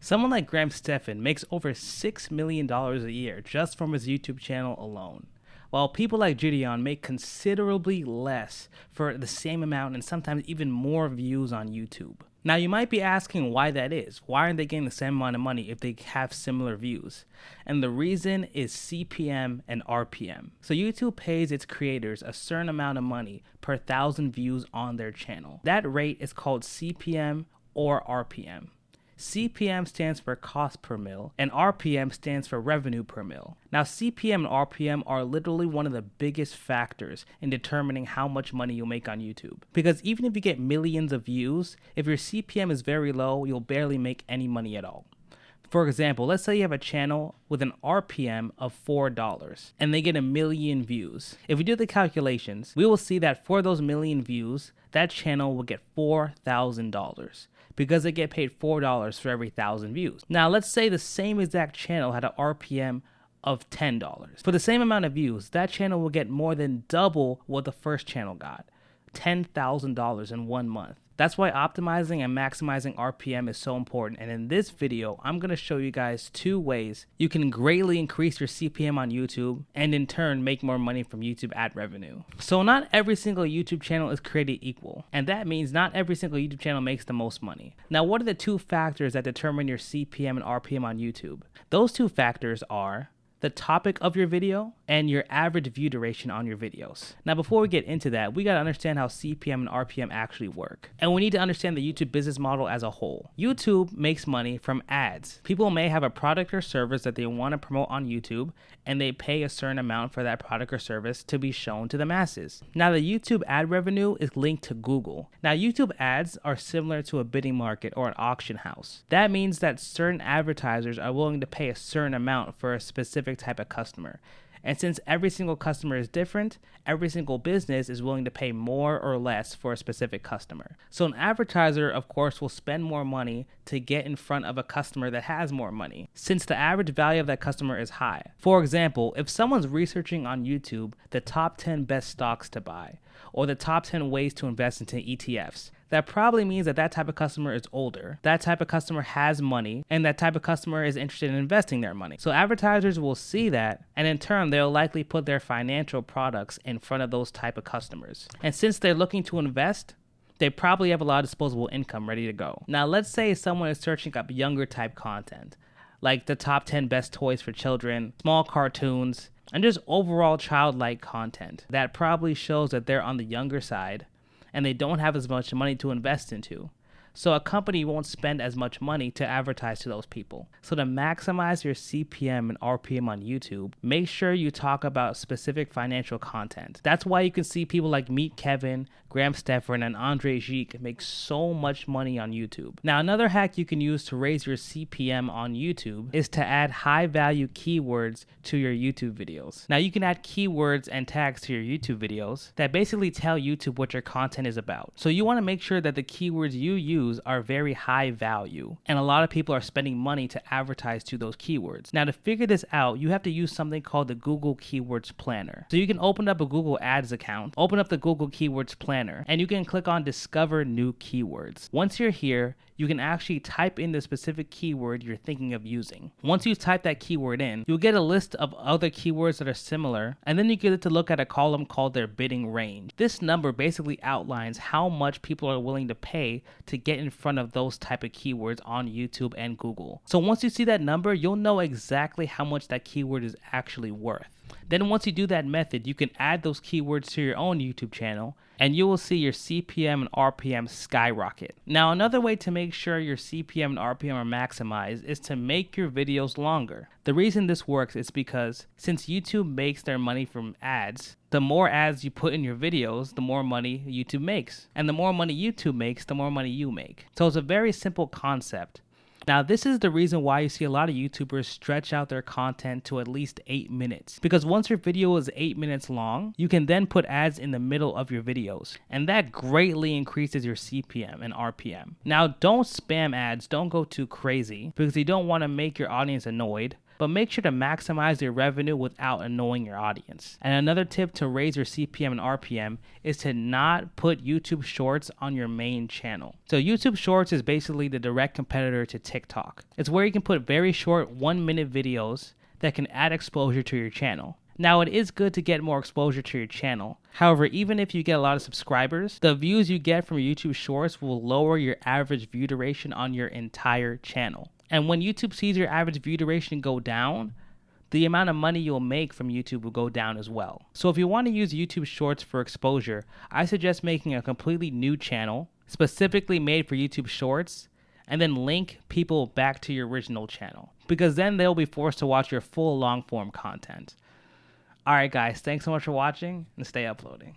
Someone like Graham Stephan makes over $6 million a year just from his YouTube channel alone, while people like Gideon make considerably less for the same amount and sometimes even more views on YouTube. Now you might be asking why that is. Why aren't they getting the same amount of money if they have similar views? And the reason is CPM and RPM. So YouTube pays its creators a certain amount of money per 1,000 views on their channel. That rate is called CPM or RPM. CPM stands for cost per mil, and RPM stands for revenue per mil. Now, CPM and RPM are literally one of the biggest factors in determining how much money you'll make on YouTube. Because even if you get millions of views, if your CPM is very low, you'll barely make any money at all. For example, let's say you have a channel with an RPM of $4 and they get 1 million views. If we do the calculations, we will see that for those 1 million views, that channel will get $4,000 because they get paid $4 for every 1,000 views. Now, let's say the same exact channel had an RPM of $10. For the same amount of views, that channel will get more than double what the first channel got, $10,000 in 1 month. That's why optimizing and maximizing RPM is so important, and in this video, I'm going to show you guys 2 ways you can greatly increase your CPM on YouTube and in turn make more money from YouTube ad revenue. So not every single YouTube channel is created equal, and that means not every single YouTube channel makes the most money. Now, what are the 2 factors that determine your CPM and RPM on YouTube? Those 2 factors are the topic of your video and your average view duration on your videos. Now, before we get into that, we got to understand how CPM and RPM actually work. And we need to understand the YouTube business model as a whole. YouTube makes money from ads. People may have a product or service that they want to promote on YouTube, and they pay a certain amount for that product or service to be shown to the masses. Now, the YouTube ad revenue is linked to Google. Now, YouTube ads are similar to a bidding market or an auction house. That means that certain advertisers are willing to pay a certain amount for a specific type of customer. And since every single customer is different, every single business is willing to pay more or less for a specific customer. So an advertiser, of course, will spend more money to get in front of a customer that has more money, since the average value of that customer is high. For example, if someone's researching on YouTube the top 10 best stocks to buy, or the top 10 ways to invest into ETFs, that probably means that that type of customer is older, that type of customer has money, and that type of customer is interested in investing their money. So advertisers will see that, and in turn, they'll likely put their financial products in front of those type of customers. And since they're looking to invest, they probably have a lot of disposable income ready to go. Now, let's say someone is searching up younger type content, like the top 10 best toys for children, small cartoons, and just overall childlike content that probably shows that they're on the younger side and they don't have as much money to invest into. So a company won't spend as much money to advertise to those people. So to maximize your CPM and RPM on YouTube, make sure you talk about specific financial content. That's why you can see people like Meet Kevin, Graham Stephan, and Andre Geek make so much money on YouTube. Now, another hack you can use to raise your CPM on YouTube is to add high value keywords to your YouTube videos. Now, you can add keywords and tags to your YouTube videos that basically tell YouTube what your content is about. So you want to make sure that the keywords you use are very high value, and a lot of people are spending money to advertise to those keywords. Now, to figure this out, you have to use something called the Google Keywords Planner. So you can open up a Google Ads account, open up the Google Keywords Planner, and you can click on Discover New Keywords. Once you're here, you can actually type in the specific keyword you're thinking of using. Once you type that keyword in, you'll get a list of other keywords that are similar, and then you get to look at a column called their bidding range. This number basically outlines how much people are willing to pay to get in front of those type of keywords on YouTube and Google. So once you see that number, you'll know exactly how much that keyword is actually worth. Then once you do that method, you can add those keywords to your own YouTube channel, and you will see your CPM and RPM skyrocket. Now, another way to make sure your CPM and RPM are maximized is to make your videos longer. The reason this works is because since YouTube makes their money from ads, the more ads you put in your videos, the more money YouTube makes. And the more money YouTube makes, the more money you make. So it's a very simple concept. Now, this is the reason why you see a lot of YouTubers stretch out their content to at least 8 minutes. Because once your video is 8 minutes long, you can then put ads in the middle of your videos. And that greatly increases your CPM and RPM. Now, don't spam ads, don't go too crazy, because you don't want to make your audience annoyed. but make sure to maximize your revenue without annoying your audience. And another tip to raise your CPM and RPM is to not put YouTube Shorts on your main channel. So YouTube Shorts is basically the direct competitor to TikTok. It's where you can put very short 1-minute videos that can add exposure to your channel. Now, it is good to get more exposure to your channel. However, even if you get a lot of subscribers, the views you get from YouTube Shorts will lower your average view duration on your entire channel. And when YouTube sees your average view duration go down, the amount of money you'll make from YouTube will go down as well. So if you want to use YouTube Shorts for exposure, I suggest making a completely new channel, specifically made for YouTube Shorts, and then link people back to your original channel, because then they'll be forced to watch your full long-form content. Alright guys, thanks so much for watching, and stay uploading.